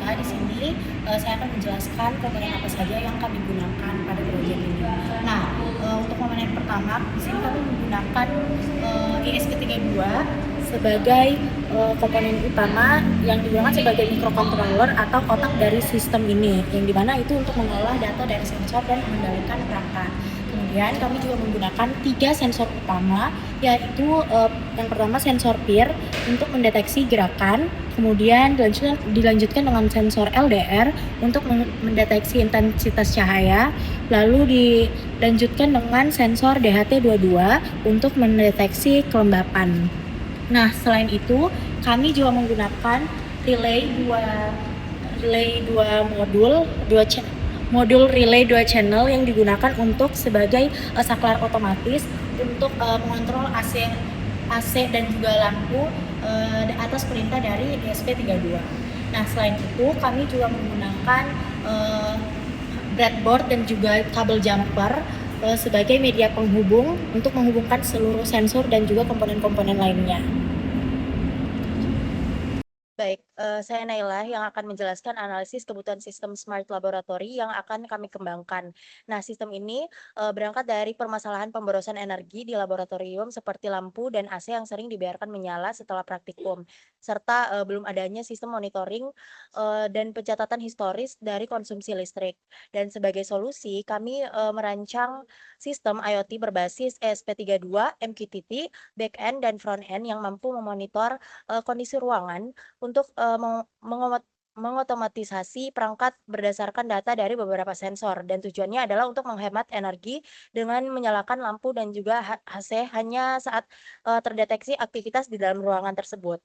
kita di sini saya akan menjelaskan komponen apa saja yang kami gunakan pada proyek ini. Nah, untuk komponen pertama di sini kami menggunakan ESP32 sebagai komponen utama yang digunakan sebagai microcontroller atau otak dari sistem ini, yang dimana itu untuk mengolah data dari sensor dan mengendalikan perangkat. Kemudian kami juga menggunakan 3 sensor utama, yaitu yang pertama sensor PIR untuk mendeteksi gerakan, kemudian dilanjutkan dengan sensor LDR untuk mendeteksi intensitas cahaya, lalu dilanjutkan dengan sensor DHT22 untuk mendeteksi kelembapan. Nah, selain itu kami juga menggunakan relay 2 modul relay 2 channel yang digunakan untuk sebagai saklar otomatis untuk mengontrol AC dan juga lampu atas perintah dari ESP32. Nah, selain itu kami juga menggunakan breadboard dan juga kabel jumper sebagai media penghubung untuk menghubungkan seluruh sensor dan juga komponen-komponen lainnya. Baik, saya Naila yang akan menjelaskan analisis kebutuhan sistem smart laboratory yang akan kami kembangkan. Nah, sistem ini berangkat dari permasalahan pemborosan energi di laboratorium seperti lampu dan AC yang sering dibiarkan menyala setelah praktikum, serta belum adanya sistem monitoring dan pencatatan historis dari konsumsi listrik. Dan sebagai solusi, kami merancang sistem IoT berbasis ESP32, MQTT, back-end dan front-end yang mampu memonitor kondisi ruangan untuk mengotomatisasi perangkat berdasarkan data dari beberapa sensor, dan tujuannya adalah untuk menghemat energi dengan menyalakan lampu dan juga AC hanya saat terdeteksi aktivitas di dalam ruangan tersebut.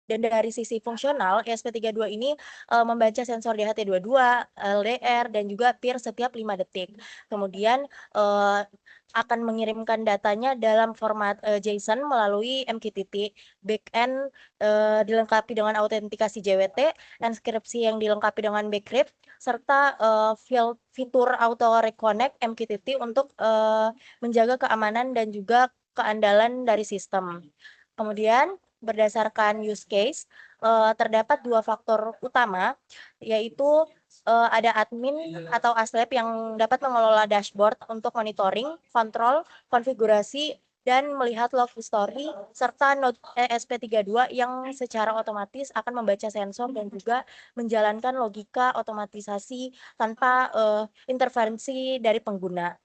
Dan dari sisi fungsional, ESP32 ini membaca sensor DHT22, LDR, dan juga PIR setiap 5 detik. Kemudian akan mengirimkan datanya dalam format JSON melalui MQTT, backend dilengkapi dengan autentikasi JWT, enskripsi yang dilengkapi dengan bcrypt, serta fitur auto reconnect MQTT untuk menjaga keamanan dan juga keandalan dari sistem. Kemudian berdasarkan use case, terdapat 2 faktor utama, yaitu ada admin atau aslab yang dapat mengelola dashboard untuk monitoring, kontrol, konfigurasi, dan melihat log history, serta node ESP32 yang secara otomatis akan membaca sensor dan juga menjalankan logika otomatisasi tanpa intervensi dari pengguna.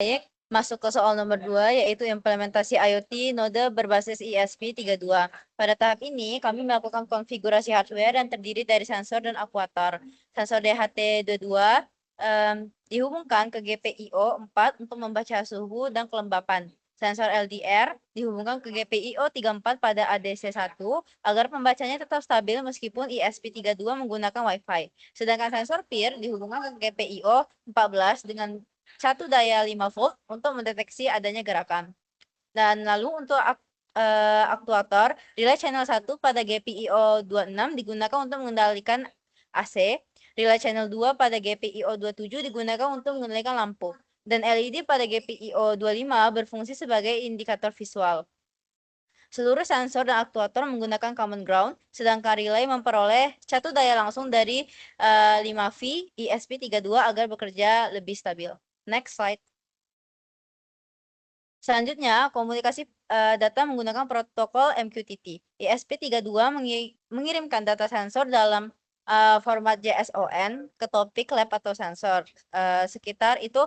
Baik, masuk ke soal nomor 2, yaitu implementasi IoT node berbasis ESP32. Pada tahap ini, kami melakukan konfigurasi hardware yang terdiri dari sensor dan aktuator. Sensor DHT22 dihubungkan ke GPIO 4 untuk membaca suhu dan kelembapan. Sensor LDR dihubungkan ke GPIO 34 pada ADC1 agar pembacanya tetap stabil meskipun ESP32 menggunakan Wi-Fi. Sedangkan sensor PIR dihubungkan ke GPIO 14 dengan satu daya 5 volt untuk mendeteksi adanya gerakan. Dan lalu untuk aktuator, relay channel 1 pada GPIO 26 digunakan untuk mengendalikan AC, relay channel 2 pada GPIO 27 digunakan untuk mengendalikan lampu, dan LED pada GPIO 25 berfungsi sebagai indikator visual. Seluruh sensor dan aktuator menggunakan common ground, sedangkan relay memperoleh satu daya langsung dari 5V ESP32 agar bekerja lebih stabil. Next slide. Selanjutnya, komunikasi data menggunakan protokol MQTT. ESP32 mengirimkan data sensor dalam format JSON ke topik lab atau sensor. Sekitar itu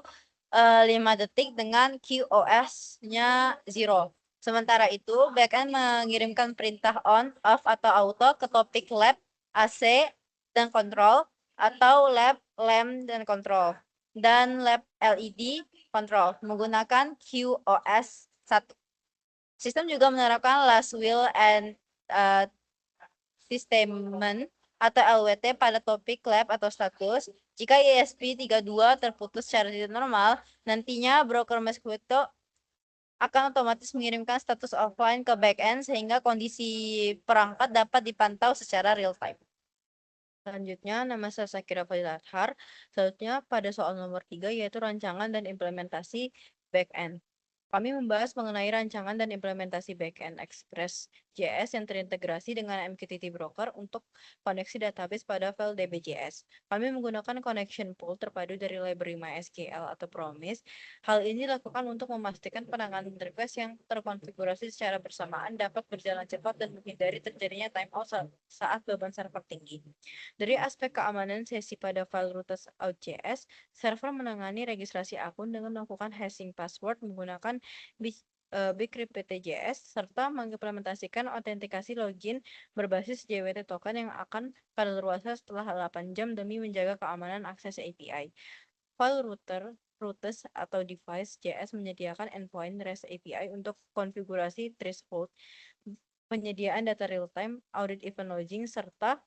5 detik dengan QoS-nya 0. Sementara itu, backend mengirimkan perintah on, off, atau auto ke topik lab, AC, dan kontrol, atau lab, lamp, dan kontrol, dan lab LED control menggunakan QoS 1. Sistem juga menerapkan last will and sustainment atau LWT pada topik lab atau status. Jika ESP32 terputus secara tidak normal, nantinya broker Mosquito akan otomatis mengirimkan status offline ke backend sehingga kondisi perangkat dapat dipantau secara real time. Selanjutnya, nama saya Sakira Fadilathar. Selanjutnya pada soal nomor 3, yaitu rancangan dan implementasi backend. Kami membahas mengenai rancangan dan implementasi backend Express JS yang terintegrasi dengan MQTT Broker untuk koneksi database pada file DBJS. Kami menggunakan connection pool terpadu dari library MySQL atau Promise. Hal ini dilakukan untuk memastikan penanganan request yang terkonfigurasi secara bersamaan dapat berjalan cepat dan menghindari terjadinya timeout saat beban server tinggi. Dari aspek keamanan sesi pada file routes.js, server menangani registrasi akun dengan melakukan hashing password menggunakan bcrypt.js serta mengimplementasikan autentikasi login berbasis JWT token yang akan kadaluarsa setelah 8 jam demi menjaga keamanan akses API. File routes atau device JS menyediakan endpoint REST API untuk konfigurasi threshold, penyediaan data real-time, audit event logging, serta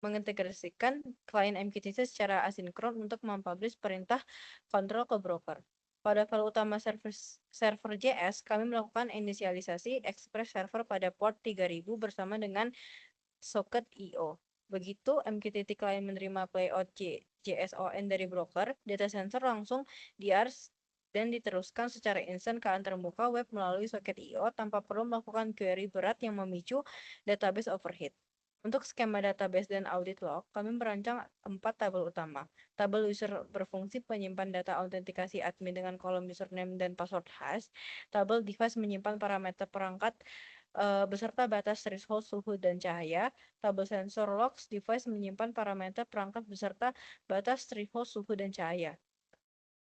mengintegrasikan klien MQTT secara asinkron untuk mempublish perintah kontrol ke broker. Pada file utama server JS, kami melakukan inisialisasi Express server pada port 3000 bersama dengan socket IO. Begitu MQTT klien menerima playout JSON dari broker, data sensor langsung diars dan diteruskan secara instan ke antarmuka web melalui soket IO tanpa perlu melakukan query berat yang memicu database overheat. Untuk skema database dan audit log, kami merancang 4 tabel utama. Tabel user berfungsi penyimpan data autentikasi admin dengan kolom username dan password hash. Tabel device menyimpan parameter perangkat beserta batas threshold suhu dan cahaya. Tabel sensor logs device menyimpan parameter perangkat beserta batas threshold suhu dan cahaya.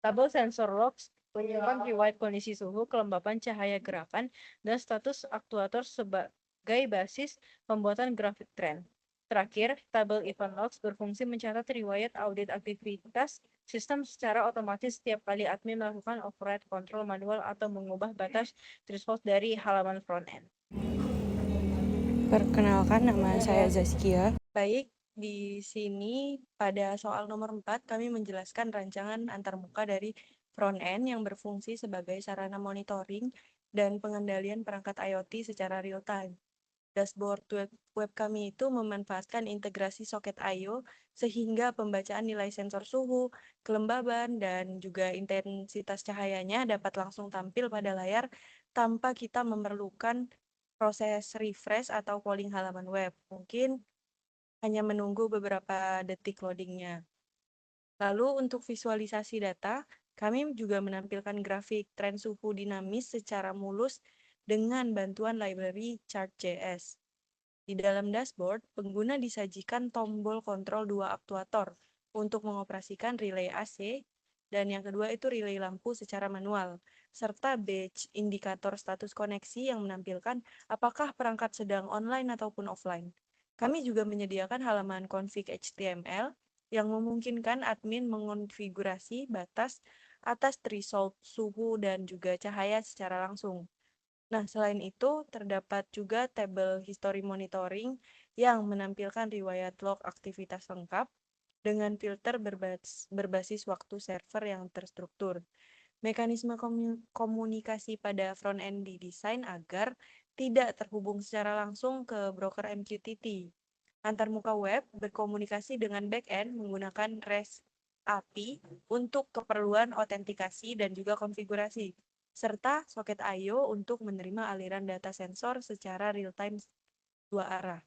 Tabel sensor logs menyimpan riwayat kondisi suhu, kelembapan cahaya gerakan, dan status aktuator sebagai basis pembuatan grafik tren. Terakhir, tabel event logs berfungsi mencatat riwayat audit aktivitas sistem secara otomatis setiap kali admin melakukan override kontrol manual atau mengubah batas threshold dari halaman front-end. Perkenalkan, nama saya Zaskia. Baik, di sini pada soal nomor 4 kami menjelaskan rancangan antarmuka dari front-end yang berfungsi sebagai sarana monitoring dan pengendalian perangkat IoT secara real-time. Dashboard web kami itu memanfaatkan integrasi soket I/O sehingga pembacaan nilai sensor suhu, kelembaban, dan juga intensitas cahayanya dapat langsung tampil pada layar tanpa kita memerlukan proses refresh atau polling halaman web. Mungkin hanya menunggu beberapa detik loadingnya. Lalu untuk visualisasi data, kami juga menampilkan grafik tren suhu dinamis secara mulus dengan bantuan library Chart.js. Di dalam dashboard, pengguna disajikan tombol kontrol 2 aktuator untuk mengoperasikan relay AC, dan yang kedua itu relay lampu secara manual, serta badge indikator status koneksi yang menampilkan apakah perangkat sedang online ataupun offline. Kami juga menyediakan halaman config HTML yang memungkinkan admin mengonfigurasi batas atas threshold suhu dan juga cahaya secara langsung. Nah, selain itu, terdapat juga tabel history monitoring yang menampilkan riwayat log aktivitas lengkap dengan filter berbasis waktu server yang terstruktur. Mekanisme komunikasi pada front-end didesain agar tidak terhubung secara langsung ke broker MQTT. Antarmuka web berkomunikasi dengan back-end menggunakan REST API untuk keperluan autentikasi dan juga konfigurasi, serta soket I/O untuk menerima aliran data sensor secara real-time 2 arah.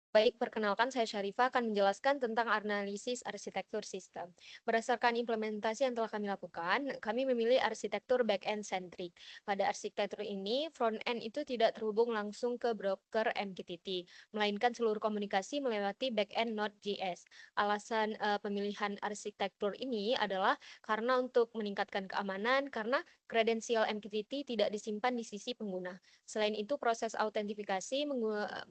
Baik, perkenalkan saya Syarifah akan menjelaskan tentang analisis arsitektur sistem. Berdasarkan implementasi yang telah kami lakukan, kami memilih arsitektur back-end centric. Pada arsitektur ini, front-end itu tidak terhubung langsung ke broker MQTT, melainkan seluruh komunikasi melewati back-end Node.js. Alasan pemilihan arsitektur ini adalah karena untuk meningkatkan keamanan, karena kredensial MQTT tidak disimpan di sisi pengguna. Selain itu, proses autentifikasi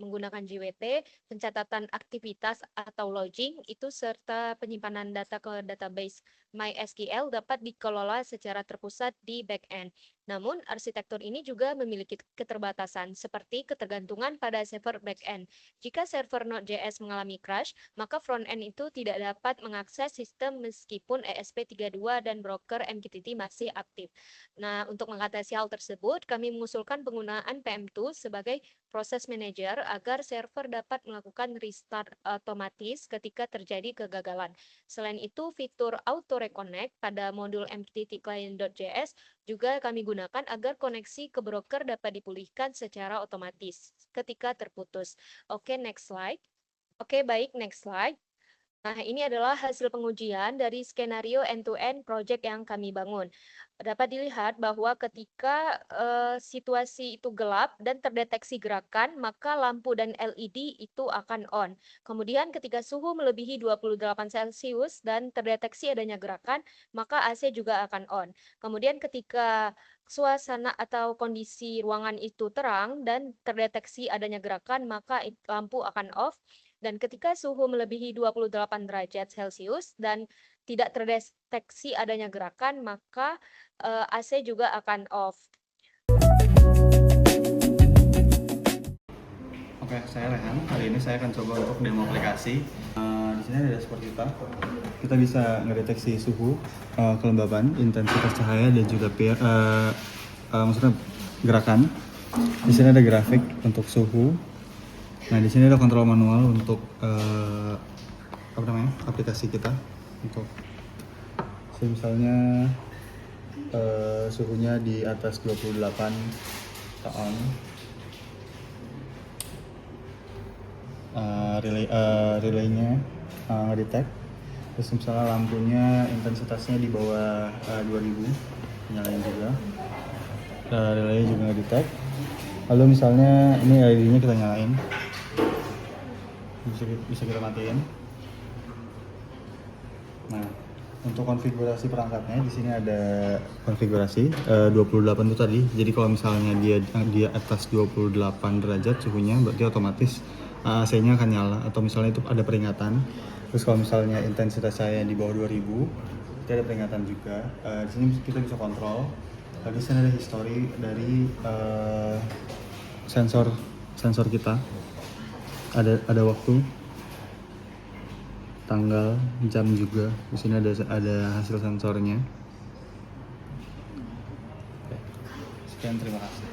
menggunakan JWT, pencatatan aktivitas atau logging itu serta penyimpanan data ke database MySQL dapat dikelola secara terpusat di back-end. Namun, arsitektur ini juga memiliki keterbatasan seperti ketergantungan pada server back-end. Jika server Node.js mengalami crash, maka front-end itu tidak dapat mengakses sistem meskipun ESP32 dan broker MQTT masih aktif. Nah, untuk mengatasi hal tersebut, kami mengusulkan penggunaan PM2 sebagai proses manager agar server dapat melakukan restart otomatis ketika terjadi kegagalan. Selain itu, fitur auto reconnect pada modul MQTT client.js juga kami gunakan agar koneksi ke broker dapat dipulihkan secara otomatis ketika terputus. Oke, next slide. Oke, baik, next slide. Nah, ini adalah hasil pengujian dari skenario end-to-end project yang kami bangun. Dapat dilihat bahwa ketika situasi itu gelap dan terdeteksi gerakan, maka lampu dan LED itu akan on. Kemudian ketika suhu melebihi 28 Celcius dan terdeteksi adanya gerakan, maka AC juga akan on. Kemudian ketika suasana atau kondisi ruangan itu terang dan terdeteksi adanya gerakan, maka lampu akan off. Dan ketika suhu melebihi 28 derajat Celcius dan tidak terdeteksi adanya gerakan, maka AC juga akan off. Oke, saya Rehan. Hari ini saya akan coba untuk demo aplikasi. Di sini ada dashboard kita. Kita bisa ngedeteksi suhu, kelembaban, intensitas cahaya, dan juga maksudnya gerakan. Di sini ada grafik untuk suhu. Nah, di sini ada kontrol manual untuk aplikasi kita. Untuk misalnya suhunya di atas 28 kita on. Relaynya ngedetect. Terus misalnya lampunya intensitasnya di bawah 2000 nyalain juga. Relaynya juga ngedetect. Lalu misalnya ini LED-nya kita nyalain, bisa kita matiin. Nah, untuk konfigurasi perangkatnya di sini ada konfigurasi 28 itu tadi. Jadi kalau misalnya dia atas 28 derajat suhunya, berarti otomatis AC-nya akan nyala, atau misalnya itu ada peringatan. Terus kalau misalnya intensitas cahaya di bawah 2000, itu ada peringatan juga. Di sini kita bisa kontrol. Di sini ada history dari sensor kita. Ada waktu, tanggal, jam juga. Di sini ada hasil sensornya. Oke. Sekian, terima kasih.